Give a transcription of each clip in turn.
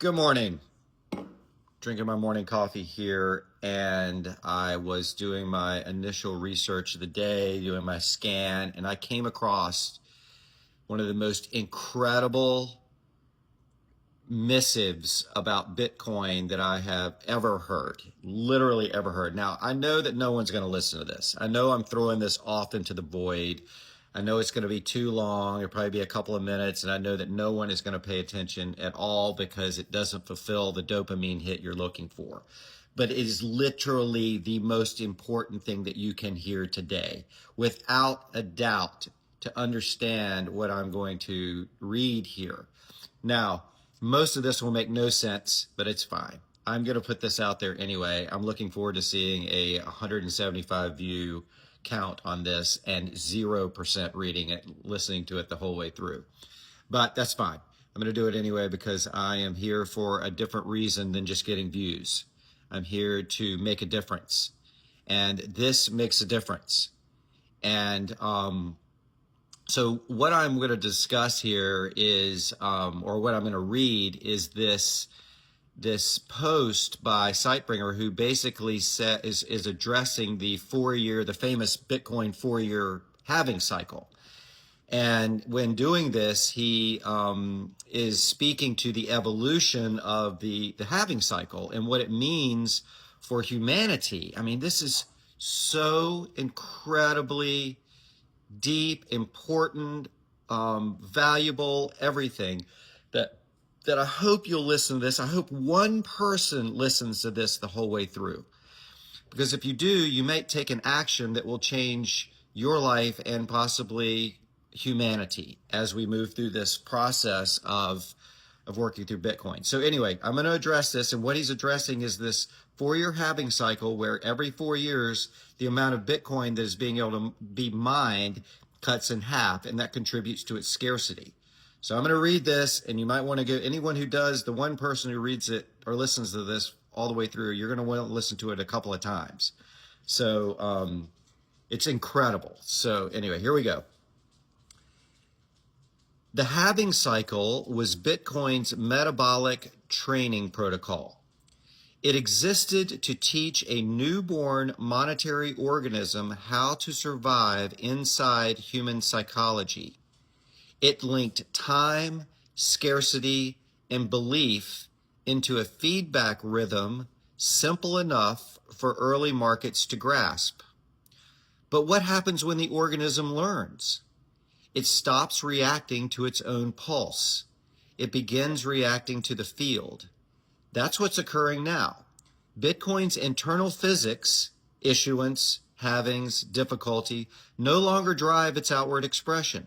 Good morning. Drinking my morning coffee here, and I was doing my initial research of the day, doing my scan, and I came across one of the most incredible missives about Bitcoin that I have ever heard, literally ever heard. Now, I know that no one's going to listen to this. I know I'm throwing this off into the void. I know it's going to be too long. It'll probably be a couple of minutes, and I know that no one is going to pay attention at all because it doesn't fulfill the dopamine hit you're looking for. But it is literally the most important thing that you can hear today, without a doubt, to understand what I'm going to read here. Now, most of this will make no sense, but it's fine. I'm going to put this out there anyway. I'm looking forward to seeing a 175 view count on this and 0% reading it, listening to it the whole way through. But that's fine. I'm going to do it anyway because I am here for a different reason than just getting views. I'm here to make a difference. And this makes a difference. And so what I'm going to discuss here is, or what I'm going to read is this post by Sightbringer, who basically is addressing the famous Bitcoin 4-year halving cycle. And when doing this, he is speaking to the evolution of the halving cycle and what it means for humanity. I mean, this is so incredibly deep, important, valuable, everything that I hope you'll listen to this. I hope one person listens to this the whole way through. Because if you do, you may take an action that will change your life and possibly humanity as we move through this process of working through Bitcoin. So anyway, I'm going to address this, and what he's addressing is this 4-year halving cycle where every 4 years, the amount of Bitcoin that is being able to be mined cuts in half, and that contributes to its scarcity. So I'm going to read this, and you might want to go, anyone who does, the one person who reads it or listens to this all the way through, you're going to want to listen to it a couple of times. So it's incredible. So anyway, here we go. The halving cycle was Bitcoin's metabolic training protocol. It existed to teach a newborn monetary organism how to survive inside human psychology. It linked time, scarcity, and belief into a feedback rhythm simple enough for early markets to grasp. But what happens when the organism learns? It stops reacting to its own pulse. It begins reacting to the field. That's what's occurring now. Bitcoin's internal physics, issuance, halvings, difficulty, no longer drive its outward expression.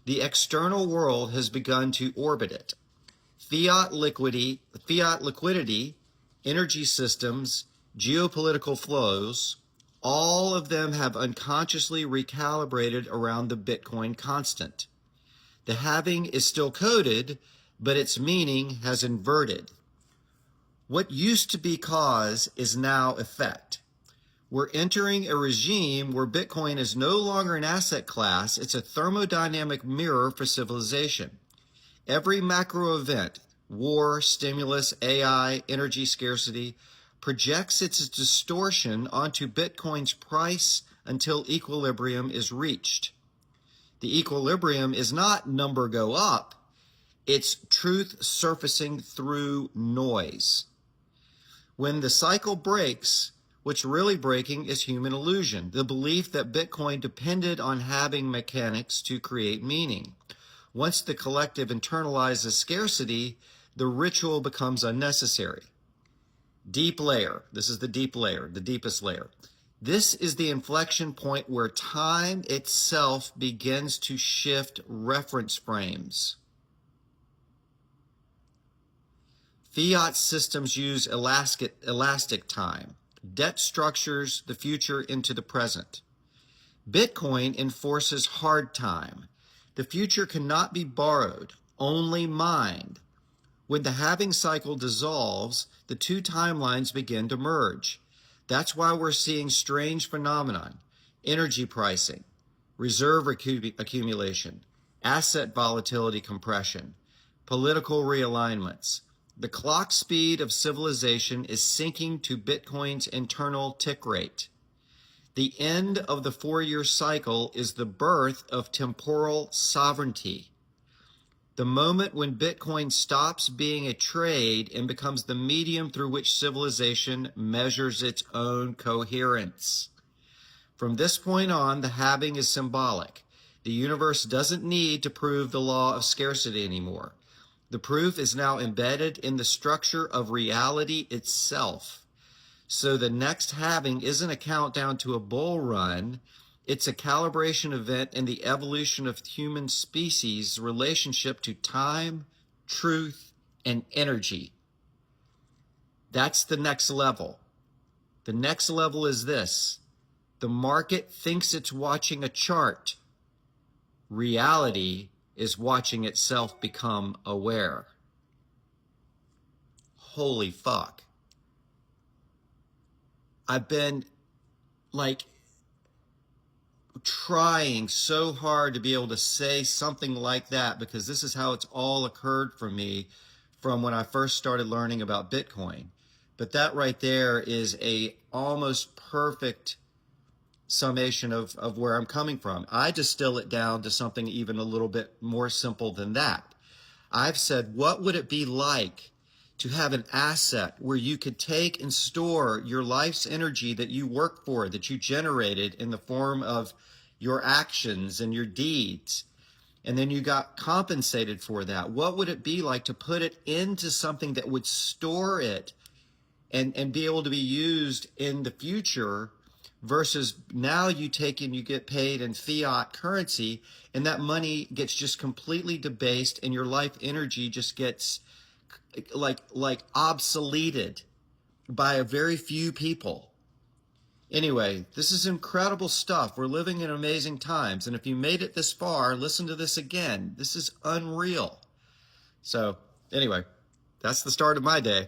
The external world has begun to orbit it. Fiat liquidity, energy systems, geopolitical flows, all of them have unconsciously recalibrated around the Bitcoin constant. The halving is still coded, but its meaning has inverted. What used to be cause is now effect. We're entering a regime where Bitcoin is no longer an asset class, it's a thermodynamic mirror for civilization. Every macro event, war, stimulus, AI, energy scarcity, projects its distortion onto Bitcoin's price until equilibrium is reached. The equilibrium is not number go up, it's truth surfacing through noise. When the cycle breaks, what's really breaking is human illusion, the belief that Bitcoin depended on halving mechanics to create meaning. Once the collective internalizes scarcity, the ritual becomes unnecessary. Deep layer. This is the deep layer, the deepest layer. This is the inflection point where time itself begins to shift reference frames. Fiat systems use elastic time. Debt structures the future into the present. Bitcoin enforces hard time. The future cannot be borrowed, only mined. When the halving cycle dissolves, the two timelines begin to merge. That's why we're seeing strange phenomenon: energy pricing, reserve accumulation, asset volatility compression, political realignments. The clock speed of civilization is sinking to Bitcoin's internal tick rate. The end of the 4-year cycle is the birth of temporal sovereignty. The moment when Bitcoin stops being a trade and becomes the medium through which civilization measures its own coherence. From this point on, the halving is symbolic. The universe doesn't need to prove the law of scarcity anymore. The proof is now embedded in the structure of reality itself. So the next halving isn't a countdown to a bull run. It's a calibration event in the evolution of human species' relationship to time, truth, and energy. That's the next level. The next level is this. The market thinks it's watching a chart. Reality is watching itself become aware. Holy fuck. I've been trying so hard to be able to say something like that because this is how it's all occurred for me from when I first started learning about Bitcoin. But that right there is a almost perfect summation of where I'm coming from. I distill it down to something even a little bit more simple than that. I've said, what would it be like to have an asset where you could take and store your life's energy that you work for, that you generated in the form of your actions and your deeds, and then you got compensated for that? What would it be like to put it into something that would store it and be able to be used in the future versus now you take and you get paid in fiat currency and that money gets just completely debased and your life energy just gets like obsoleted by a very few people. Anyway, this is incredible stuff. We're living in amazing times. And if you made it this far, listen to this again. This is unreal. So anyway, that's the start of my day.